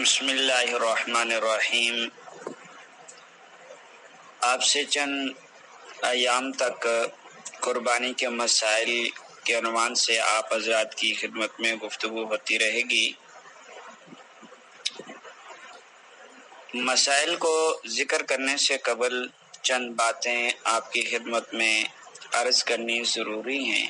بسم اللہ الرحمن الرحیم۔ آپ سے چند ایام تک قربانی کے مسائل کے عنوان سے آپ حضرات کی خدمت میں گفتگو ہوتی رہے گی۔ مسائل کو ذکر کرنے سے قبل چند باتیں آپ کی خدمت میں عرض کرنی ضروری ہیں۔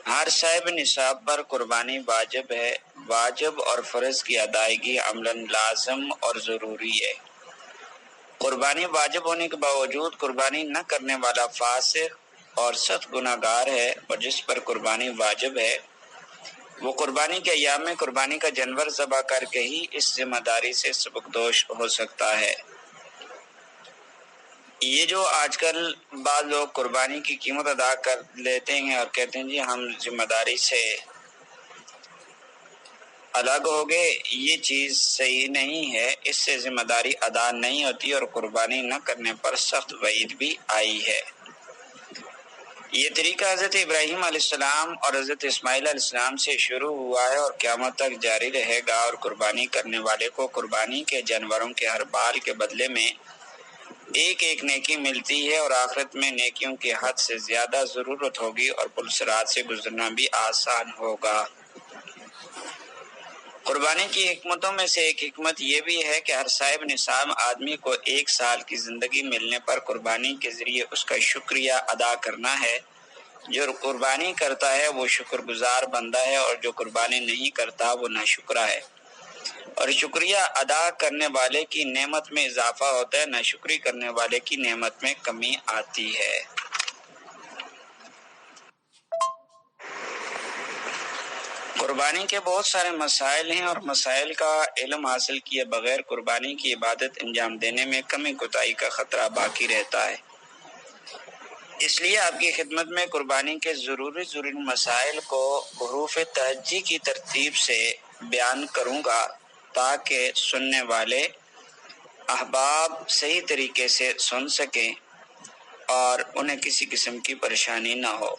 ہر صاحب نصاب پر قربانی واجب ہے۔ واجب اور فرض کی ادائیگی عملاً لازم اور ضروری ہے۔ قربانی واجب ہونے کے باوجود قربانی نہ کرنے والا فاسق اور سخت گناہ گار ہے، اور جس پر قربانی واجب ہے وہ قربانی کے ایام میں قربانی کا جانور ذبح کر کے ہی اس ذمہ داری سے سبکدوش ہو سکتا ہے۔ یہ جو آج کل بعض لوگ قربانی کی قیمت ادا کر لیتے ہیں اور کہتے ہیں جی ہم ذمہ داری سے الگ ہو گئے، یہ چیز صحیح نہیں ہے۔ اس سے ذمہ داری ادا نہیں ہوتی اور قربانی نہ کرنے پر سخت وعید بھی آئی ہے۔ یہ طریقہ حضرت ابراہیم علیہ السلام اور حضرت اسماعیل علیہ السلام سے شروع ہوا ہے اور قیامت تک جاری رہے گا، اور قربانی کرنے والے کو قربانی کے جانوروں کے ہر بال کے بدلے میں ایک ایک نیکی ملتی ہے، اور آخرت میں نیکیوں کی حد سے زیادہ ضرورت ہوگی اور پل صراط سے گزرنا بھی آسان ہوگا۔ قربانی کی حکمتوں میں سے ایک حکمت یہ بھی ہے کہ ہر صاحب نصاب آدمی کو 1 سال کی زندگی ملنے پر قربانی کے ذریعے اس کا شکریہ ادا کرنا ہے۔ جو قربانی کرتا ہے وہ شکر گزار بندہ ہے، اور جو قربانی نہیں کرتا وہ ناشکرا ہے۔ اور شکریہ ادا کرنے والے کی نعمت میں اضافہ ہوتا ہے، ناشکری کرنے والے کی نعمت میں کمی آتی ہے۔ قربانی کے بہت سارے مسائل ہیں، اور مسائل کا علم حاصل کیے بغیر قربانی کی عبادت انجام دینے میں کمی کوتاہی کا خطرہ باقی رہتا ہے۔ اس لیے آپ کی خدمت میں قربانی کے ضروری مسائل کو حروف تہجی کی ترتیب سے بیان کروں گا، تاکہ سننے والے احباب صحیح طریقے سے سن سکیں اور انہیں کسی قسم کی پریشانی نہ ہو۔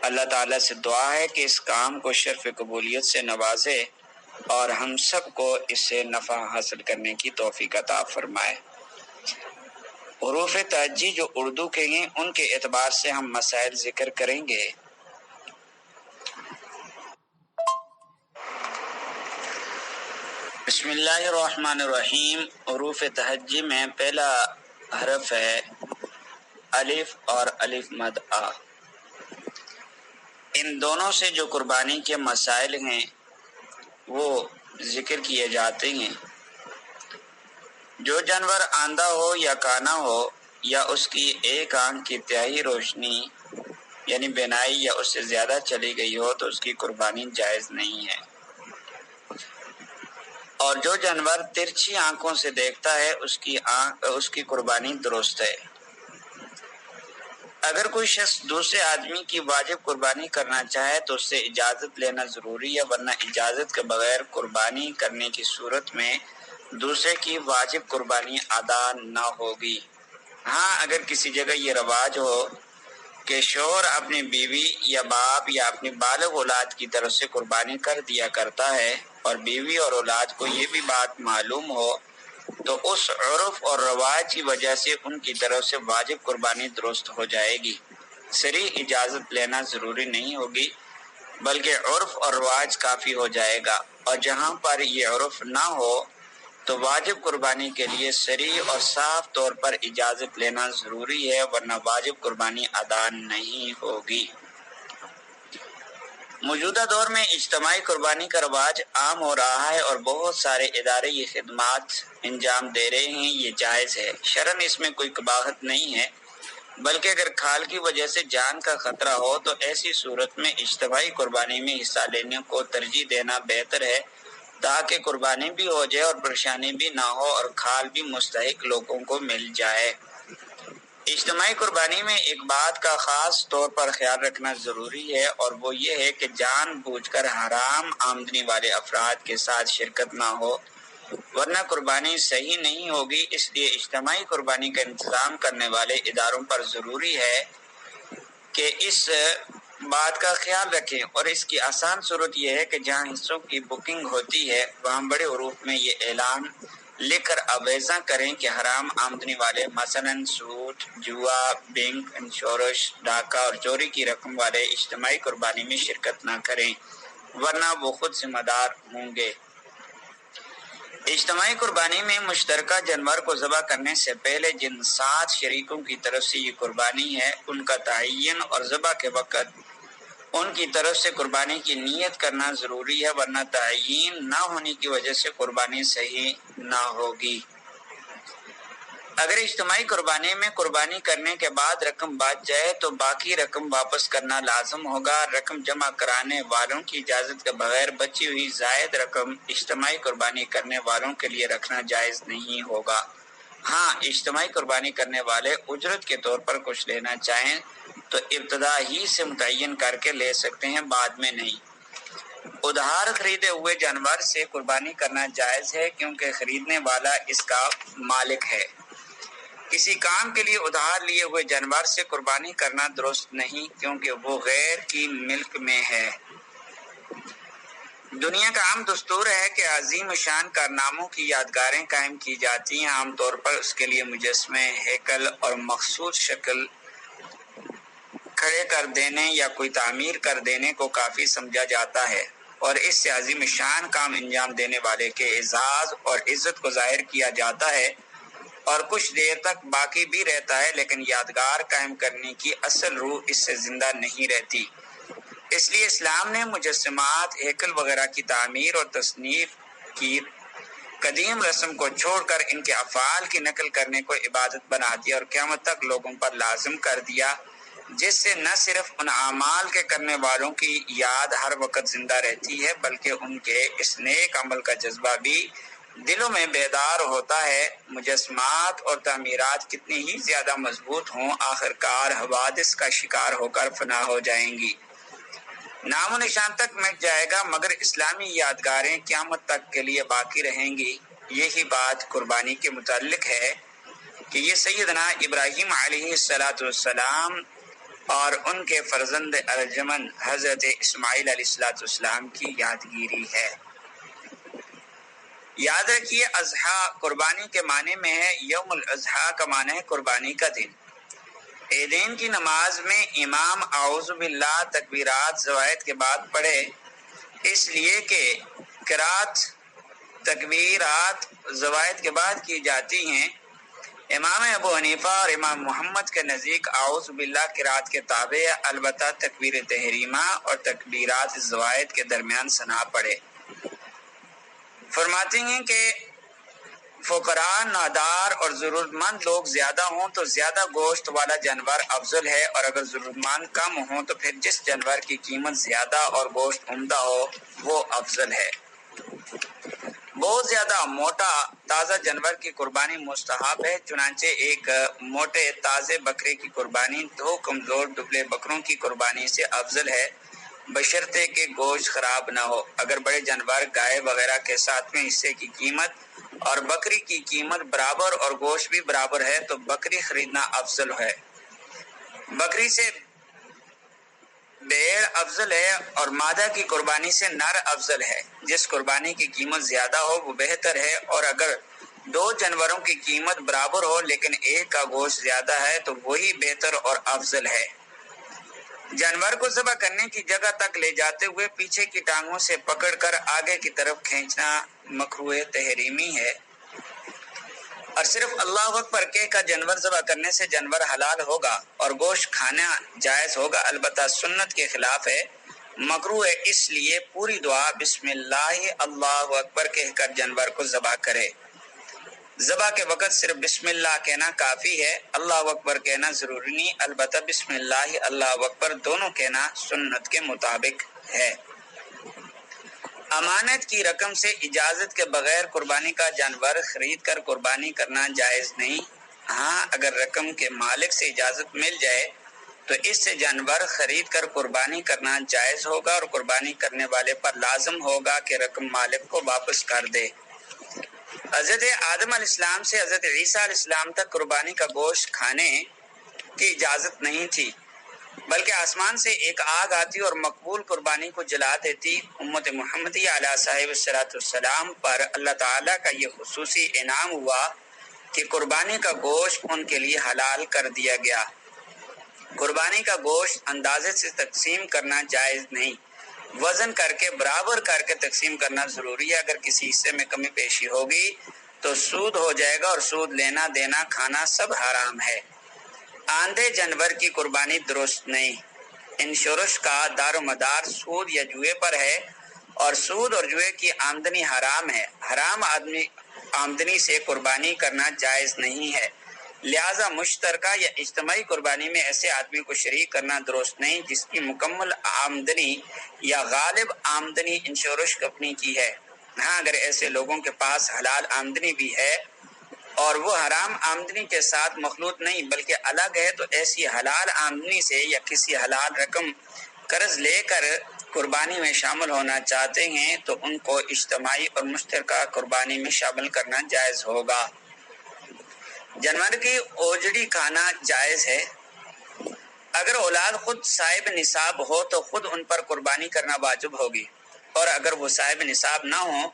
اللہ تعالیٰ سے دعا ہے کہ اس کام کو شرف قبولیت سے نوازے اور ہم سب کو اس سے نفع حاصل کرنے کی توفیق عطا فرمائے۔ حروف تہجی جو اردو کے ہیں ان کے اعتبار سے ہم مسائل ذکر کریں گے۔ بسم اللہ الرحمن الرحیم۔ حروف تہجی میں پہلا حرف ہے الف اور الف مد آ۔ ان دونوں سے جو قربانی کے مسائل ہیں وہ ذکر کیے جاتے ہیں۔ جو جانور آندھا ہو یا کانا ہو، یا اس کی ایک آنکھ کی تہائی روشنی یعنی بینائی یا اس سے زیادہ چلی گئی ہو تو اس کی قربانی جائز نہیں ہے۔ اور جو جانور ترچھی آنکھوں سے دیکھتا ہے اس کی قربانی درست ہے۔ اگر کوئی شخص دوسرے آدمی کی واجب قربانی کرنا چاہے تو اس سے اجازت لینا ضروری ہے، ورنہ اجازت کے بغیر قربانی کرنے کی صورت میں دوسرے کی واجب قربانی ادا نہ ہوگی۔ ہاں، اگر کسی جگہ یہ رواج ہو کہ شوہر اپنی بیوی یا باپ یا اپنی بالغ اولاد کی طرف سے قربانی کر دیا کرتا ہے، اور بیوی اور اولاد کو یہ بھی بات معلوم ہو، تو اس عرف اور رواج کی وجہ سے ان کی طرف سے واجب قربانی درست ہو جائے گی۔ صریح اجازت لینا ضروری نہیں ہوگی، بلکہ عرف اور رواج کافی ہو جائے گا۔ اور جہاں پر یہ عرف نہ ہو تو واجب قربانی کے لیے صریح اور صاف طور پر اجازت لینا ضروری ہے، ورنہ واجب قربانی ادا نہیں ہوگی۔ موجودہ دور میں اجتماعی قربانی کا رواج عام ہو رہا ہے، اور بہت سارے ادارے یہ خدمات انجام دے رہے ہیں۔ یہ جائز ہے، شرعاً اس میں کوئی قباحت نہیں ہے، بلکہ اگر کھال کی وجہ سے جان کا خطرہ ہو تو ایسی صورت میں اجتماعی قربانی میں حصہ لینے کو ترجیح دینا بہتر ہے، تاکہ قربانی بھی ہو جائے اور پریشانی بھی نہ ہو اور کھال بھی مستحق لوگوں کو مل جائے۔ اجتماعی قربانی میں ایک بات کا خاص طور پر خیال رکھنا ضروری ہے، اور وہ یہ ہے کہ جان بوجھ کر حرام آمدنی والے افراد کے ساتھ شرکت نہ ہو، ورنہ قربانی صحیح نہیں ہوگی۔ اس لیے اجتماعی قربانی کا انتظام کرنے والے اداروں پر ضروری ہے کہ اس بات کا خیال رکھیں، اور اس کی آسان صورت یہ ہے کہ جہاں حصوں کی بکنگ ہوتی ہے وہاں بڑے حروف میں یہ اعلان لکھ کر آویزاں کریں کہ حرام آمدنی والے، مثلا سود، جوا، بینک انشورنس، ڈاکہ اور چوری کی رقم والے اجتماعی قربانی میں شرکت نہ کریں، ورنہ وہ خود ذمہ دار ہوں گے۔ اجتماعی قربانی میں مشترکہ جانور کو ذبح کرنے سے پہلے جن 7 شریکوں کی طرف سے یہ قربانی ہے ان کا تعین اور ذبح کے وقت ان کی طرف سے قربانی کی نیت کرنا ضروری ہے، ورنہ تعین نہ ہونے کی وجہ سے قربانی صحیح نہ ہوگی۔ اگر اجتماعی قربانی میں قربانی کرنے کے بعد رقم بچ جائے تو باقی رقم واپس کرنا لازم ہوگا۔ رقم جمع کرانے والوں کی اجازت کے بغیر بچی ہوئی زائد رقم اجتماعی قربانی کرنے والوں کے لیے رکھنا جائز نہیں ہوگا۔ ہاں، اجتماعی قربانی کرنے والے اجرت کے طور پر کچھ لینا چاہیں تو ابتدا ہی سے متعین کر کے لے سکتے ہیں، بعد میں نہیں۔ ادھار خریدے ہوئے جانور سے قربانی کرنا جائز ہے کیونکہ خریدنے والا اس کا مالک ہے۔ کسی کام کے لیے ادھار لیے ہوئے جانور سے قربانی کرنا درست نہیں کیونکہ وہ غیر کی ملک میں ہے۔ دنیا کا عام دستور ہے کہ عظیم شان کارناموں کی یادگاریں قائم کی جاتی ہیں۔ عام طور پر اس کے لیے مجسمے، ہیکل اور مخصوص شکل کھڑے کر دینے یا کوئی تعمیر کر دینے کو کافی سمجھا جاتا ہے، اور اس سے عظیم شان کام انجام دینے والے کے اعزاز اور عزت کو ظاہر کیا جاتا ہے، اور کچھ دیر تک باقی بھی رہتا ہے، لیکن یادگار قائم کرنے کی اصل روح اس سے زندہ نہیں رہتی۔ اس لیے اسلام نے مجسمات، ہیکل وغیرہ کی تعمیر اور تصنیف کی قدیم رسم کو چھوڑ کر ان کے افعال کی نقل کرنے کو عبادت بنا دیا اور قیامت تک لوگوں پر لازم کر دیا، جس سے نہ صرف ان اعمال کے کرنے والوں کی یاد ہر وقت زندہ رہتی ہے بلکہ ان کے اس نیک عمل کا جذبہ بھی دلوں میں بیدار ہوتا ہے۔ مجسمات اور تعمیرات کتنی ہی زیادہ مضبوط ہوں، آخرکار حوادث کا شکار ہو کر فنا ہو جائیں گی، نام و نشان تک مٹ جائے گا، مگر اسلامی یادگاریں قیامت تک کے لیے باقی رہیں گی۔ یہی بات قربانی کے متعلق ہے کہ یہ سیدنا ابراہیم علیہ السلام اور ان کے فرزند ارجمند حضرت اسماعیل علیہ السلام کی یادگیری ہے۔ یاد رکھیے، اضحیٰ قربانی کے معنی میں ہے۔ یوم الاضحیٰ کا معنی ہے قربانی کا دن۔ عیدین کی نماز میں امام اعوذ باللہ تکبیرات زوائد کے بعد پڑھے، اس لیے کہ قرات تکبیرات زوائد کے بعد کی جاتی ہیں۔ امام ابو حنیفہ اور امام محمد کے نزدیک اعوذ باللہ قرات کے تابع ہے، البتہ تکبیر تحریمہ اور تکبیرات زوائد کے درمیان ثنا پڑھے۔ فرماتے ہیں کہ فقراء، نادار اور ضرورت مند لوگ زیادہ ہوں تو زیادہ گوشت والا جانور افضل ہے، اور اگر ضرورت مند کم ہوں تو پھر جس جانور کی قیمت زیادہ اور گوشت عمدہ ہو وہ افضل ہے۔ بہت زیادہ موٹا تازہ جانور کی قربانی مستحب ہے، چنانچہ ایک موٹے تازے بکرے کی قربانی 2 کمزور دبلے بکروں کی قربانی سے افضل ہے، بشرطے کہ گوشت خراب نہ ہو۔ اگر بڑے جانور گائے وغیرہ کے 7ویں حصے کی قیمت اور بکری کی قیمت برابر اور گوشت بھی برابر ہے تو بکری خریدنا افضل ہے۔ بکری سے بھیڑ افضل ہے اور مادہ کی قربانی سے نر افضل ہے۔ جس قربانی کی قیمت زیادہ ہو وہ بہتر ہے، اور اگر 2 جانوروں کی قیمت برابر ہو لیکن ایک کا گوشت زیادہ ہے تو وہی بہتر اور افضل ہے۔ جانور کو ذبح کرنے کی جگہ تک لے جاتے ہوئے پیچھے کی ٹانگوں سے پکڑ کر آگے کی طرف کھینچنا مکروہ تحریمی ہے، اور صرف اللہ اکبر کہہ کر جانور ذبح کرنے سے جانور حلال ہوگا اور گوشت کھانا جائز ہوگا، البتہ سنت کے خلاف ہے، مکروہ ہے۔ اس لیے پوری دعا بسم اللہ اللہ اکبر کہہ کر جانور کو ذبح کرے۔ ذبح کے وقت صرف بسم اللہ کہنا کافی ہے، اللہ اکبر کہنا ضروری نہیں، البتہ بسم اللہ اللہ اکبر دونوں کہنا سنت کے مطابق ہے۔ امانت کی رقم سے اجازت کے بغیر قربانی کا جانور خرید کر قربانی کرنا جائز نہیں۔ ہاں، اگر رقم کے مالک سے اجازت مل جائے تو اس سے جانور خرید کر قربانی کرنا جائز ہوگا، اور قربانی کرنے والے پر لازم ہوگا کہ رقم مالک کو واپس کر دے۔ حضرت آدم علیہ السلام سے حضرت عیسیٰ علیہ السلام تک قربانی کا گوشت کھانے کی اجازت نہیں تھی، بلکہ آسمان سے ایک آگ آتی اور مقبول قربانی کو جلا دیتی۔ امت محمدی علیہ صاحب السلام پر اللہ تعالیٰ کا یہ خصوصی انعام ہوا کہ قربانی کا گوشت ان کے لیے حلال کر دیا گیا۔ قربانی کا گوشت اندازے سے تقسیم کرنا جائز نہیں، وزن کر کے برابر کر کے تقسیم کرنا ضروری ہے۔ اگر کسی حصے میں کمی بیشی ہوگی تو سود ہو جائے گا، اور سود لینا دینا کھانا سب حرام ہے۔ آندھے جانور کی قربانی درست نہیں۔ انشورنس کا دار و مدار سود یا جوئے پر ہے، اور سود اور جوئے کی آمدنی حرام ہے۔ حرام آمدنی سے قربانی کرنا جائز نہیں ہے، لہذا مشترکہ یا اجتماعی قربانی میں ایسے آدمی کو شریک کرنا درست نہیں جس کی مکمل آمدنی یا غالب آمدنی انشورنس کمپنی کی ہے۔ ہاں، اگر ایسے لوگوں کے پاس حلال آمدنی بھی ہے اور وہ حرام آمدنی کے ساتھ مخلوط نہیں بلکہ الگ ہے، تو ایسی حلال آمدنی سے یا کسی حلال رقم قرض لے کر قربانی میں شامل ہونا چاہتے ہیں تو ان کو اجتماعی اور مشترکہ قربانی میں شامل کرنا جائز ہوگا۔ جانور کی اوجڑی کھانا جائز ہے۔ اگر اولاد خود صاحب نصاب ہو تو خود ان پر قربانی کرنا واجب ہوگی، اور اگر وہ صاحب نصاب نہ ہو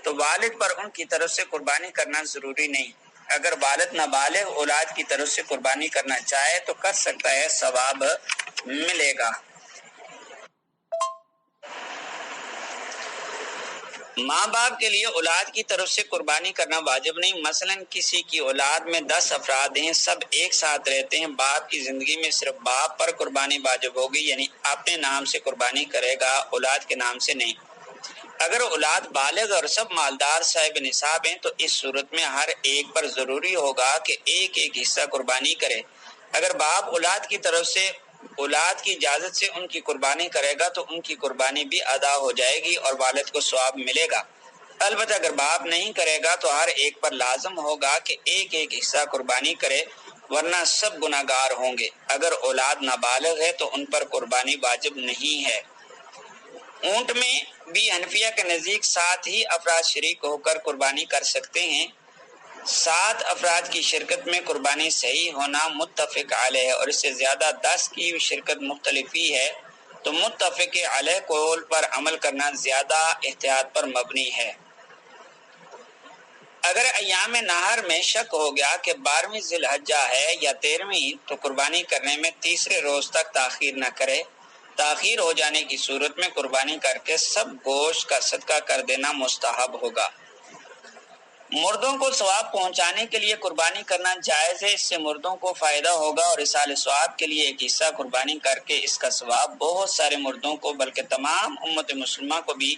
تو والد پر ان کی طرف سے قربانی کرنا ضروری نہیں۔ اگر والد نابالغ اولاد کی طرف سے قربانی کرنا چاہے تو کر سکتا ہے، ثواب ملے گا۔ ماں باپ کے لیے اولاد کی طرف سے قربانی کرنا واجب نہیں۔ مثلا کسی کی اولاد میں 10 افراد ہیں، سب ایک ساتھ رہتے ہیں، باپ کی زندگی میں صرف باپ پر قربانی واجب ہوگی، یعنی اپنے نام سے قربانی کرے گا، اولاد کے نام سے نہیں۔ اگر اولاد بالغ اور سب مالدار صاحب نصاب ہیں تو اس صورت میں ہر ایک پر ضروری ہوگا کہ ایک ایک حصہ قربانی کرے۔ اگر باپ اولاد کی طرف سے اولاد کی اجازت سے ان کی قربانی کرے گا تو ان کی قربانی بھی ادا ہو جائے گی اور والد کو ثواب ملے گا۔ البتہ اگر باپ نہیں کرے گا تو ہر ایک پر لازم ہوگا کہ ایک ایک حصہ قربانی کرے، ورنہ سب گناہگار ہوں گے۔ اگر اولاد نابالغ ہے تو ان پر قربانی واجب نہیں ہے۔ اونٹ میں بھی حنفیہ کے نزدیک 7 ہی افراد شریک ہو کر قربانی کر سکتے ہیں۔ 7 افراد کی شرکت میں قربانی صحیح ہونا متفق علیہ ہے، اور اس سے زیادہ 10 کی شرکت مختلف ہی ہے تو متفق علیہ قول پر عمل کرنا زیادہ احتیاط پر مبنی ہے۔ اگر ایام نہر میں شک ہو گیا کہ 12ویں ذی الحجہ ہے یا 13ویں تو قربانی کرنے میں تیسرے روز تک تاخیر نہ کرے۔ تاخیر ہو جانے کی صورت میں قربانی کر کے سب گوشت کا صدقہ کر دینا مستحب ہوگا۔ مردوں کو ثواب پہنچانے کے لیے قربانی کرنا جائز ہے، اس سے مردوں کو فائدہ ہوگا، اور اصال ثواب کے لیے ایک حصہ قربانی کر کے اس کا ثواب بہت سارے مردوں کو بلکہ تمام امت مسلمہ کو بھی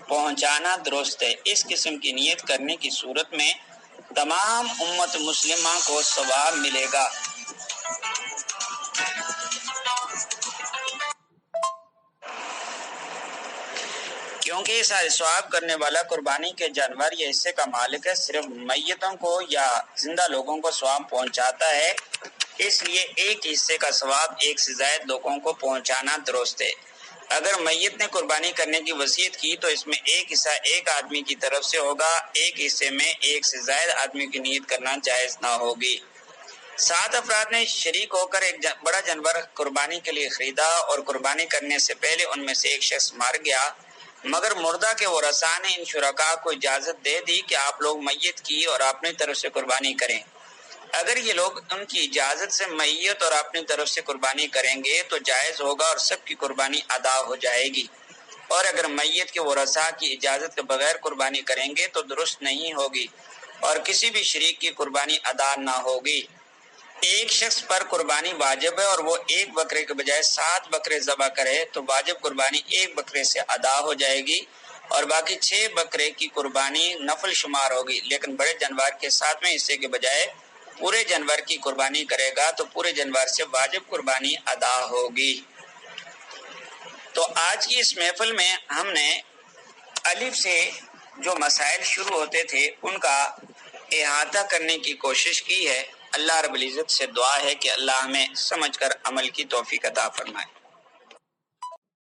پہنچانا درست ہے۔ اس قسم کی نیت کرنے کی صورت میں تمام امت مسلمہ کو ثواب ملے گا۔ کیونکہ یہ سارے ثواب کرنے والا قربانی کے جانور یا حصے کا مالک ہے، صرف میتوں کو یا زندہ لوگوں کو ثواب پہنچاتا ہے، اس لیے ایک حصے کا ثواب ایک سے زائد لوگوں کو پہنچانا درست ہے۔ اگر میت نے قربانی کرنے کی وصیت کی تو اس میں ایک حصہ ایک آدمی کی طرف سے ہوگا، ایک حصے میں ایک سے زائد آدمی کی نیت کرنا جائز نہ ہوگی۔ 7 افراد نے شریک ہو کر ایک بڑا جانور قربانی کے لیے خریدا اور قربانی کرنے سے پہلے ان میں سے ایک شخص مر گیا، مگر مردہ کے ورثاء نے ان شرکاء کو اجازت دے دی کہ آپ لوگ میت کی اور اپنی طرف سے قربانی کریں۔ اگر یہ لوگ ان کی اجازت سے میت اور اپنی طرف سے قربانی کریں گے تو جائز ہوگا اور سب کی قربانی ادا ہو جائے گی، اور اگر میت کے ورثاء کی اجازت کے بغیر قربانی کریں گے تو درست نہیں ہوگی اور کسی بھی شریک کی قربانی ادا نہ ہوگی۔ ایک شخص پر قربانی واجب ہے اور وہ ایک بکرے کے بجائے 7 بکرے ذبح کرے تو واجب قربانی ایک بکرے سے ادا ہو جائے گی اور باقی 6 بکرے کی قربانی نفل شمار ہوگی، لیکن بڑے جانور کے 7ویں حصے کے بجائے پورے جانور کی قربانی کرے گا تو پورے جانور سے واجب قربانی ادا ہوگی۔ تو آج کی اس محفل میں ہم نے الف سے جو مسائل شروع ہوتے تھے ان کا احاطہ کرنے کی کوشش کی ہے۔ اللہ رب العزت سے دعا ہے کہ اللہ ہمیں سمجھ کر عمل کی توفیق عطا فرمائے۔